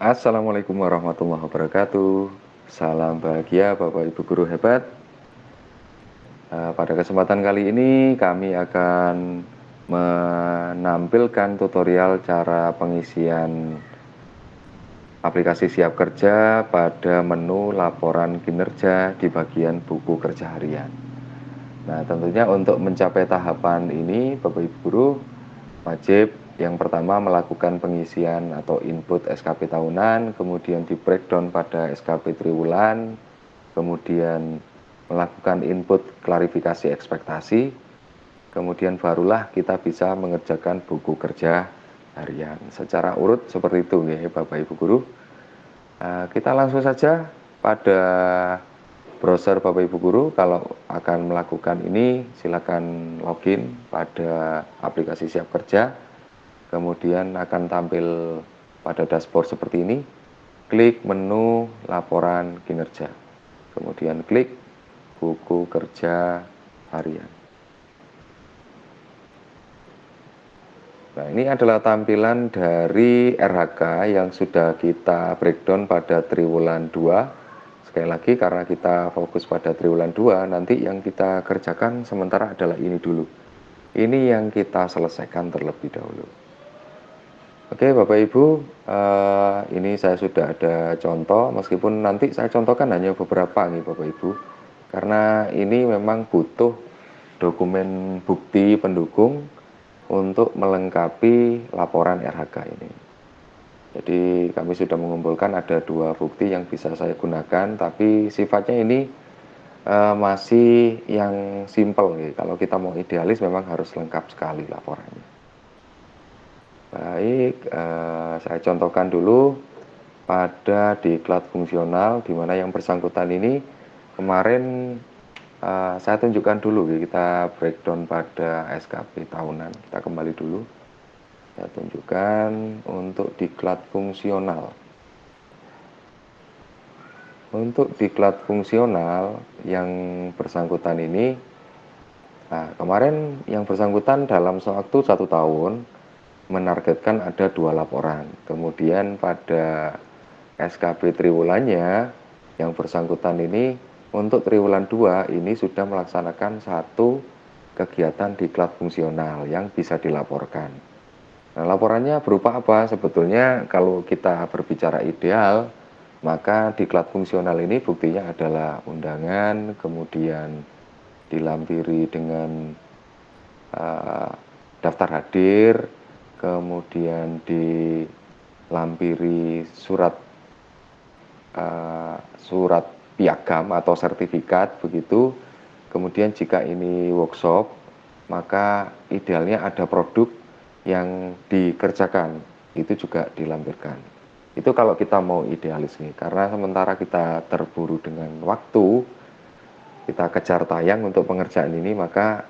Assalamualaikum warahmatullahi wabarakatuh. Salam bahagia Bapak Ibu guru hebat. Pada kesempatan kali ini kami akan menampilkan tutorial cara pengisian aplikasi Siap Kerja pada menu laporan kinerja di bagian buku kerja harian. Nah, tentunya untuk mencapai tahapan ini Bapak Ibu guru wajib yang pertama melakukan pengisian atau input SKP tahunan, kemudian di breakdown pada SKP triwulan, kemudian melakukan input klarifikasi ekspektasi, kemudian barulah kita bisa mengerjakan buku kerja harian. Secara urut seperti itu ya Bapak Ibu guru. Kita langsung saja pada browser Bapak Ibu guru. Kalau akan melakukan ini silakan login pada aplikasi Siap Kerja, kemudian akan tampil pada dashboard seperti ini. Klik menu laporan kinerja, kemudian klik buku kerja harian. Nah, ini adalah tampilan dari RHK yang sudah kita breakdown pada triwulan 2. Sekali lagi karena kita fokus pada triwulan 2, nanti yang kita kerjakan sementara adalah ini dulu. Ini yang kita selesaikan terlebih dahulu. Oke Bapak Ibu, ini saya sudah ada contoh, meskipun nanti saya contohkan hanya beberapa nih Bapak Ibu. Karena ini memang butuh dokumen bukti pendukung untuk melengkapi laporan RHK ini. Jadi kami sudah mengumpulkan ada 2 bukti yang bisa saya gunakan, tapi sifatnya ini masih yang simple nih. Kalau kita mau idealis memang harus lengkap sekali laporannya. Baik, saya contohkan dulu pada diklat fungsional, di mana yang bersangkutan ini kemarin saya tunjukkan dulu, kita breakdown pada SKP tahunan. Kita kembali dulu, saya tunjukkan untuk diklat fungsional. Untuk diklat fungsional yang bersangkutan ini, kemarin yang bersangkutan dalam waktu 1 tahun menargetkan ada 2 laporan. Kemudian pada SKP triwulannya yang bersangkutan ini untuk triwulan 2 ini sudah melaksanakan 1 kegiatan diklat fungsional yang bisa dilaporkan. Nah, laporannya berupa apa? Sebetulnya kalau kita berbicara ideal, maka diklat fungsional ini buktinya adalah undangan, kemudian dilampiri dengan daftar hadir, kemudian dilampiri surat piagam atau sertifikat begitu. Kemudian jika ini workshop, maka idealnya ada produk yang dikerjakan, itu juga dilampirkan. Itu kalau kita mau idealis nih, karena sementara kita terburu dengan waktu, kita kejar tayang untuk pengerjaan ini, maka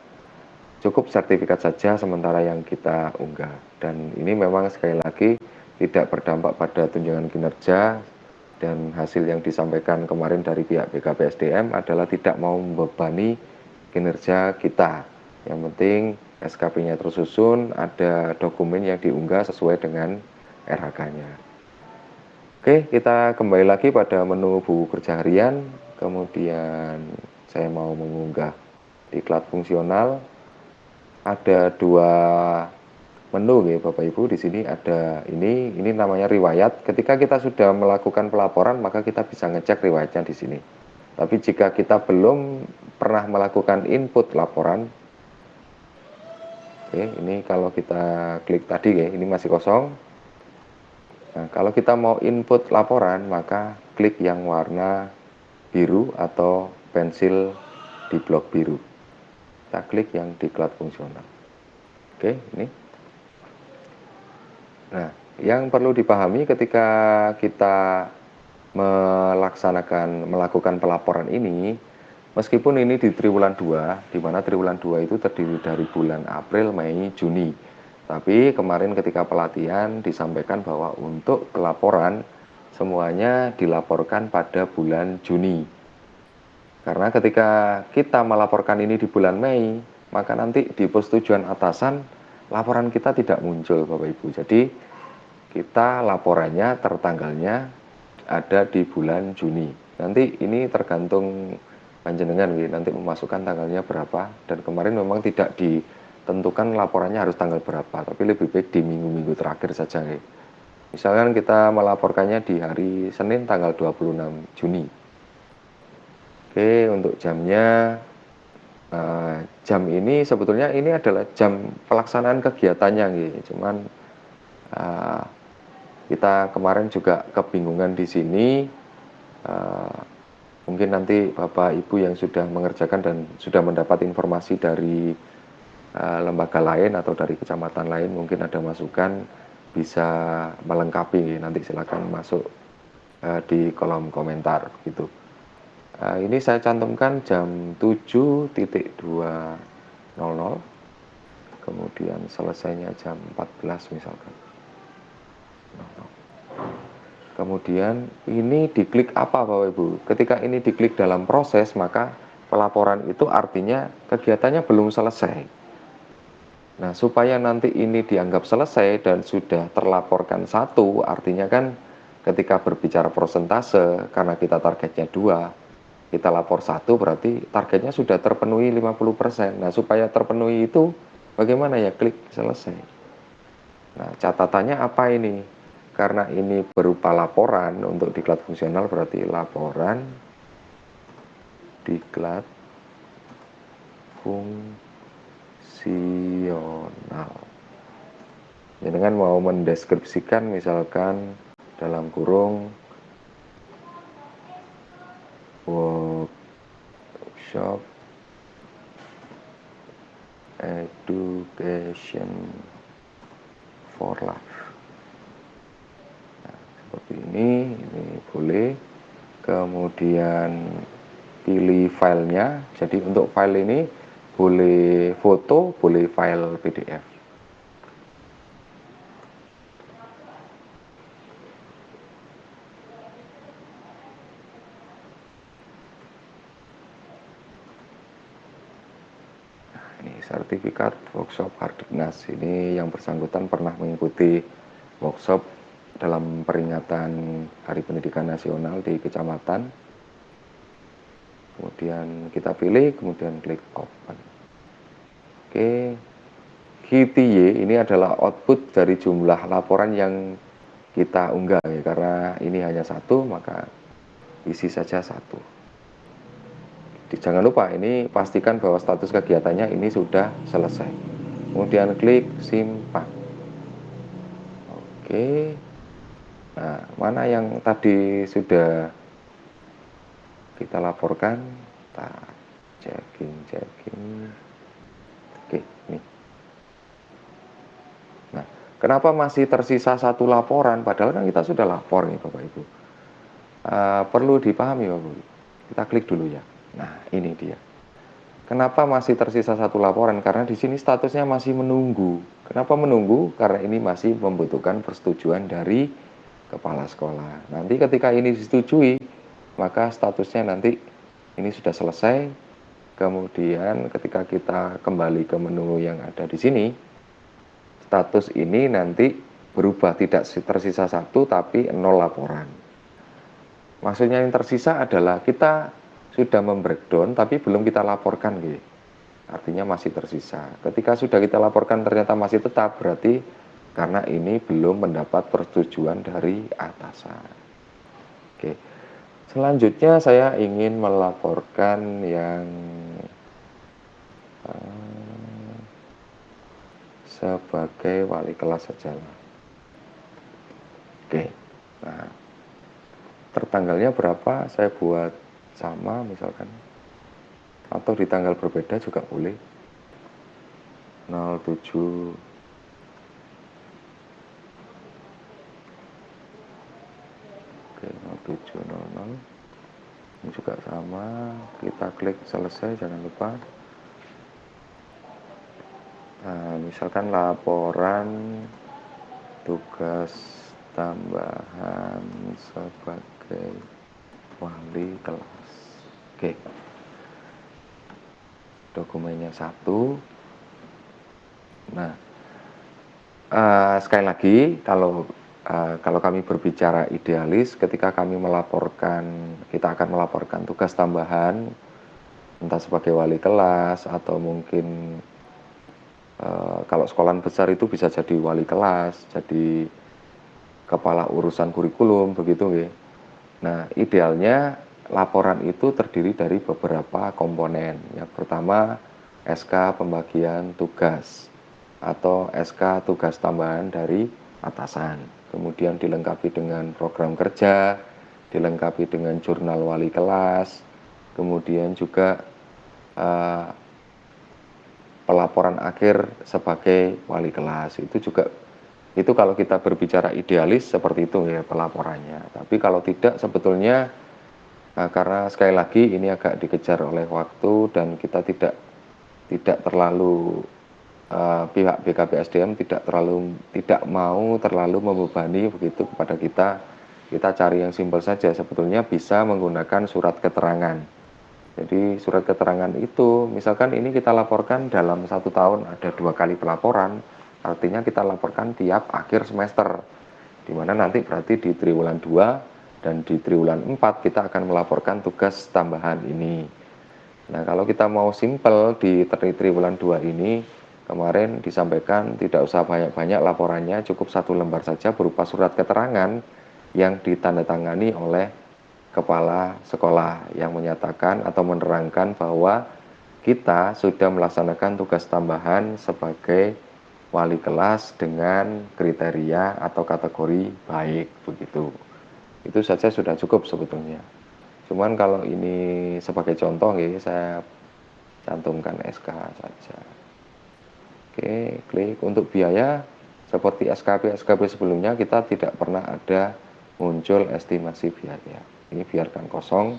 cukup sertifikat saja sementara yang kita unggah. Dan ini memang sekali lagi tidak berdampak pada tunjangan kinerja, dan hasil yang disampaikan kemarin dari pihak BKPSDM adalah tidak mau membebani kinerja kita. Yang penting SKP-nya tersusun, ada dokumen yang diunggah sesuai dengan RHK-nya. Oke, kita kembali lagi pada menu buku kerja harian. Kemudian saya mau mengunggah diklat fungsional. Ada 2 menu ya Bapak Ibu. Di sini ada ini namanya riwayat. Ketika kita sudah melakukan pelaporan, maka kita bisa ngecek riwayatnya di sini. Tapi jika kita belum pernah melakukan input laporan, oke, ini kalau kita klik tadi ya, ini masih kosong. Nah, kalau kita mau input laporan, maka klik yang warna biru atau pensil di blok biru. Kita klik yang diklat fungsional. Oke, ini. Nah, yang perlu dipahami ketika kita melakukan pelaporan ini, meskipun ini di triwulan 2, di mana triwulan 2 itu terdiri dari bulan April, Mei, Juni. Tapi kemarin ketika pelatihan disampaikan bahwa untuk pelaporan semuanya dilaporkan pada bulan Juni. Karena ketika kita melaporkan ini di bulan Mei, maka nanti di persetujuan atasan laporan kita tidak muncul Bapak Ibu. Jadi kita laporannya tertanggalnya ada di bulan Juni. Nanti ini tergantung panjenengan nanti memasukkan tanggalnya berapa, dan kemarin memang tidak ditentukan laporannya harus tanggal berapa, tapi lebih baik di minggu-minggu terakhir saja. Misalkan kita melaporkannya di hari Senin tanggal 26 Juni. Oke, untuk jamnya, jam ini sebetulnya ini adalah jam pelaksanaan kegiatannya cuman kita kemarin juga kebingungan di sini. Mungkin nanti Bapak Ibu yang sudah mengerjakan dan sudah mendapat informasi dari lembaga lain atau dari kecamatan lain, mungkin ada masukan bisa melengkapi. Nanti silakan masuk di kolom komentar gitu. Ini saya cantumkan jam 7.200, kemudian selesainya jam 14 misalkan. Kemudian ini diklik apa Bapak Ibu? Ketika ini diklik dalam proses, maka pelaporan itu artinya kegiatannya belum selesai. Nah, supaya nanti ini dianggap selesai dan sudah terlaporkan 1, artinya kan ketika berbicara persentase, karena kita targetnya 2, kita lapor 1 berarti targetnya sudah terpenuhi 50%. Nah, supaya terpenuhi itu bagaimana ya? Klik selesai. Nah, catatannya apa ini? Karena ini berupa laporan untuk diklat fungsional, berarti laporan diklat fungsional. Dengan mau mendeskripsikan misalkan dalam kurung workshop education for life. Nah, seperti ini boleh. Kemudian pilih filenya. Jadi untuk file ini boleh foto, boleh file PDF. Ini sertifikat workshop Hardiknas. Ini yang bersangkutan pernah mengikuti workshop dalam peringatan Hari Pendidikan Nasional di kecamatan. Kemudian kita pilih, kemudian klik open. Oke, KTY ini adalah output dari jumlah laporan yang kita unggah karena ini hanya 1, maka isi saja 1. Jangan lupa ini pastikan bahwa status kegiatannya ini sudah selesai. Kemudian klik simpan. Oke. Nah, mana yang tadi sudah kita laporkan? Kita checking. Oke, ini. Nah, kenapa masih tersisa 1 laporan? Padahal kan kita sudah lapor nih Bapak Ibu. Perlu dipahami Bapak Ibu. Kita klik dulu ya. Nah, ini dia. Kenapa masih tersisa 1 laporan? Karena di sini statusnya masih menunggu. Kenapa menunggu? Karena ini masih membutuhkan persetujuan dari kepala sekolah. Nanti ketika ini disetujui, maka statusnya nanti ini sudah selesai. Kemudian ketika kita kembali ke menu yang ada di sini, status ini nanti berubah, tidak tersisa 1 tapi 0 laporan. Maksudnya yang tersisa adalah kita sudah membreakdown tapi belum kita laporkan artinya masih tersisa. Ketika sudah kita laporkan ternyata masih tetap, berarti karena ini belum mendapat persetujuan dari atasan. Oke. Selanjutnya saya ingin melaporkan yang sebagai wali kelas saja. Oke. Nah, tertanggalnya berapa saya buat sama misalkan, atau di tanggal berbeda juga boleh. 07 oke, 07.00 ini juga sama, kita klik selesai, jangan lupa. Nah, misalkan laporan tugas tambahan sebagai wali kelas. Oke, dokumennya 1. Nah, sekali lagi kalau Kalau kami berbicara idealis, ketika kita akan melaporkan tugas tambahan, entah sebagai wali kelas atau mungkin kalau sekolahan besar itu bisa jadi wali kelas, jadi kepala urusan kurikulum, begitu nggih. Nah, idealnya laporan itu terdiri dari beberapa komponen. Yang pertama, SK pembagian tugas atau SK tugas tambahan dari atasan. Kemudian dilengkapi dengan program kerja, dilengkapi dengan jurnal wali kelas, kemudian juga eh, pelaporan akhir sebagai wali kelas. Itu kalau kita berbicara idealis seperti itu ya pelaporannya. Tapi kalau tidak sebetulnya karena sekali lagi ini agak dikejar oleh waktu dan kita tidak terlalu pihak BKPSDM tidak mau terlalu membebani begitu kepada kita. Kita cari yang simpel saja, sebetulnya bisa menggunakan surat keterangan. Jadi surat keterangan itu misalkan ini kita laporkan dalam 1 tahun ada 2 kali pelaporan, artinya kita laporkan tiap akhir semester, dimana nanti berarti di triwulan 2 dan di triwulan 4 kita akan melaporkan tugas tambahan ini. Nah, kalau kita mau simpel di triwulan 2 ini, kemarin disampaikan tidak usah banyak-banyak laporannya, cukup 1 lembar saja berupa surat keterangan yang ditandatangani oleh kepala sekolah yang menyatakan atau menerangkan bahwa kita sudah melaksanakan tugas tambahan sebagai wali kelas dengan kriteria atau kategori baik begitu. Itu saja sudah cukup sebetulnya. Cuman kalau ini sebagai contoh ya, saya cantumkan SK saja. Oke, klik untuk biaya seperti SKP sebelumnya kita tidak pernah ada muncul estimasi biaya. Ini biarkan kosong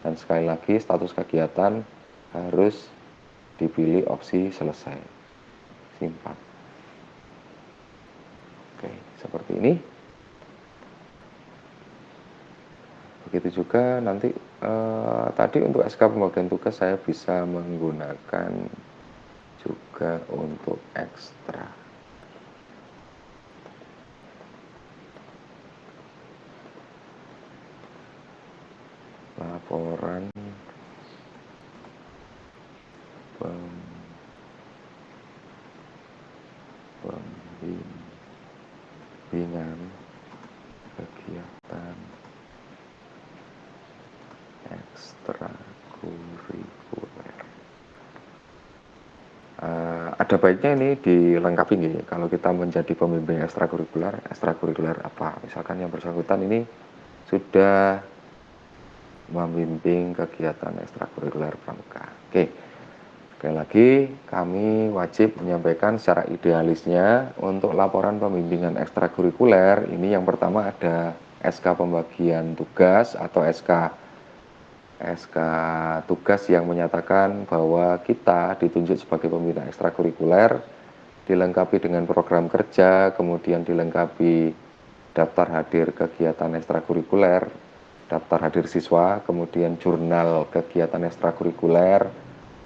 dan sekali lagi status kegiatan harus dipilih opsi selesai. Simpan. Oke, seperti ini. Begitu juga nanti tadi untuk SK pembagian tugas saya bisa menggunakan juga untuk ekstra. Laporan pembimbingan kegiatan ekstrakurikuler. Ada baiknya ini dilengkapi nih, kalau kita menjadi pembimbing ekstrakurikuler apa? Misalkan yang bersangkutan ini sudah membimbing kegiatan ekstrakurikuler pramuka. Oke. Sekali lagi, kami wajib menyampaikan secara idealisnya untuk laporan pembimbingan ekstrakurikuler. Ini yang pertama ada SK pembagian tugas atau SK tugas yang menyatakan bahwa kita ditunjuk sebagai pembina ekstrakurikuler, dilengkapi dengan program kerja, kemudian dilengkapi daftar hadir kegiatan ekstrakurikuler, daftar hadir siswa, kemudian jurnal kegiatan ekstrakurikuler,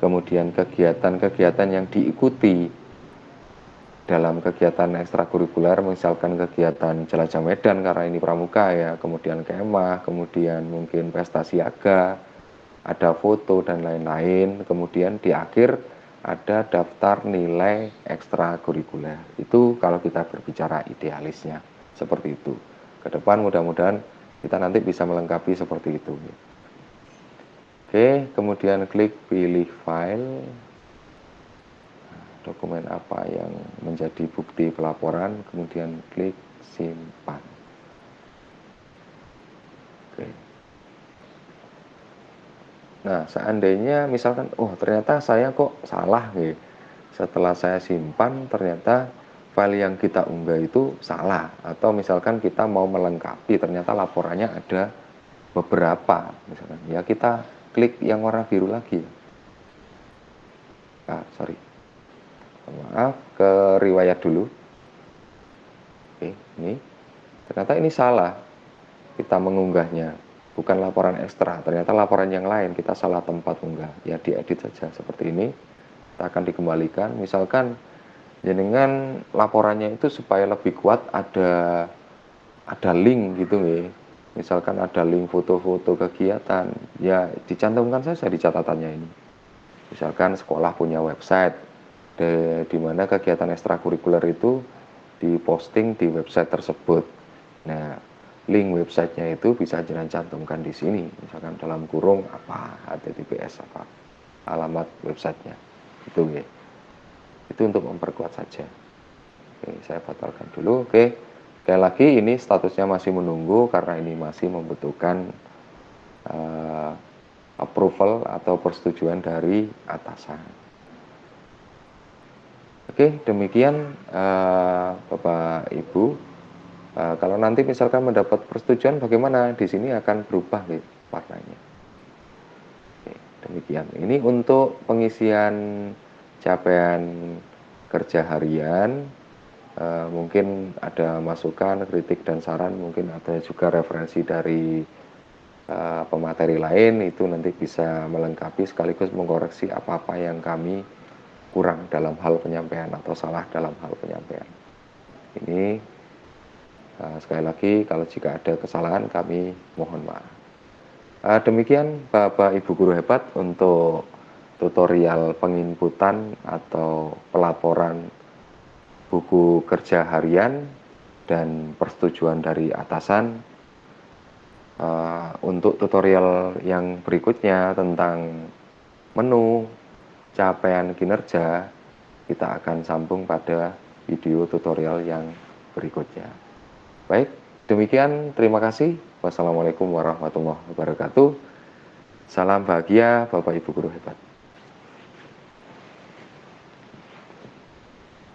kemudian kegiatan-kegiatan yang diikuti dalam kegiatan ekstrakurikuler, misalkan kegiatan jelajah medan karena ini pramuka ya, kemudian kemah, kemudian mungkin pesta siaga, ada foto dan lain-lain, kemudian di akhir ada daftar nilai ekstrakurikuler. Itu kalau kita berbicara idealisnya seperti itu. Ke depan mudah-mudahan kita nanti bisa melengkapi seperti itu. Oke, kemudian klik pilih file, dokumen apa yang menjadi bukti pelaporan, kemudian klik simpan. Oke. Nah, seandainya misalkan, oh ternyata saya kok salah nih. Setelah saya simpan, ternyata file yang kita unggah itu salah. Atau misalkan kita mau melengkapi, ternyata laporannya ada beberapa. Misalkan, ya kita klik yang warna biru lagi. Maaf, ke riwayat dulu. Oke, ini ternyata ini salah, kita mengunggahnya bukan laporan ekstra, ternyata laporan yang lain, kita salah tempat unggah, ya diedit saja seperti ini. Kita akan dikembalikan, misalkan jenengan laporannya itu supaya lebih kuat ada ada link gitu nggih. Misalkan ada link foto-foto kegiatan, ya dicantumkan saja di catatannya ini. Misalkan sekolah punya website, di mana kegiatan ekstrakurikuler itu diposting di website tersebut. Nah, link websitenya itu bisa jenengan cantumkan di sini, misalkan dalam kurung apa, HTTPS apa, alamat websitenya, itu nggih. Itu untuk memperkuat saja. Oke, saya batalkan dulu. Oke, sekali lagi ini statusnya masih menunggu karena ini masih membutuhkan approval atau persetujuan dari atasan. Oke, demikian Bapak Ibu. Kalau nanti misalkan mendapat persetujuan bagaimana? Di sini akan berubah nih warnanya. Oke, demikian. Ini untuk pengisian capaian kerja harian. Mungkin ada masukan, kritik dan saran, mungkin ada juga referensi dari pemateri lain, itu nanti bisa melengkapi sekaligus mengkoreksi apa-apa yang kami kurang dalam hal penyampaian atau salah dalam hal penyampaian. Ini sekali lagi kalau jika ada kesalahan kami mohon maaf. Demikian Bapak Ibu guru hebat untuk tutorial penginputan atau pelaporan buku kerja harian dan persetujuan dari atasan. Untuk tutorial yang berikutnya tentang menu capaian kinerja, kita akan sambung pada video tutorial yang berikutnya. Baik, demikian, terima kasih. Wassalamualaikum warahmatullahi wabarakatuh. Salam bahagia Bapak Ibu guru hebat.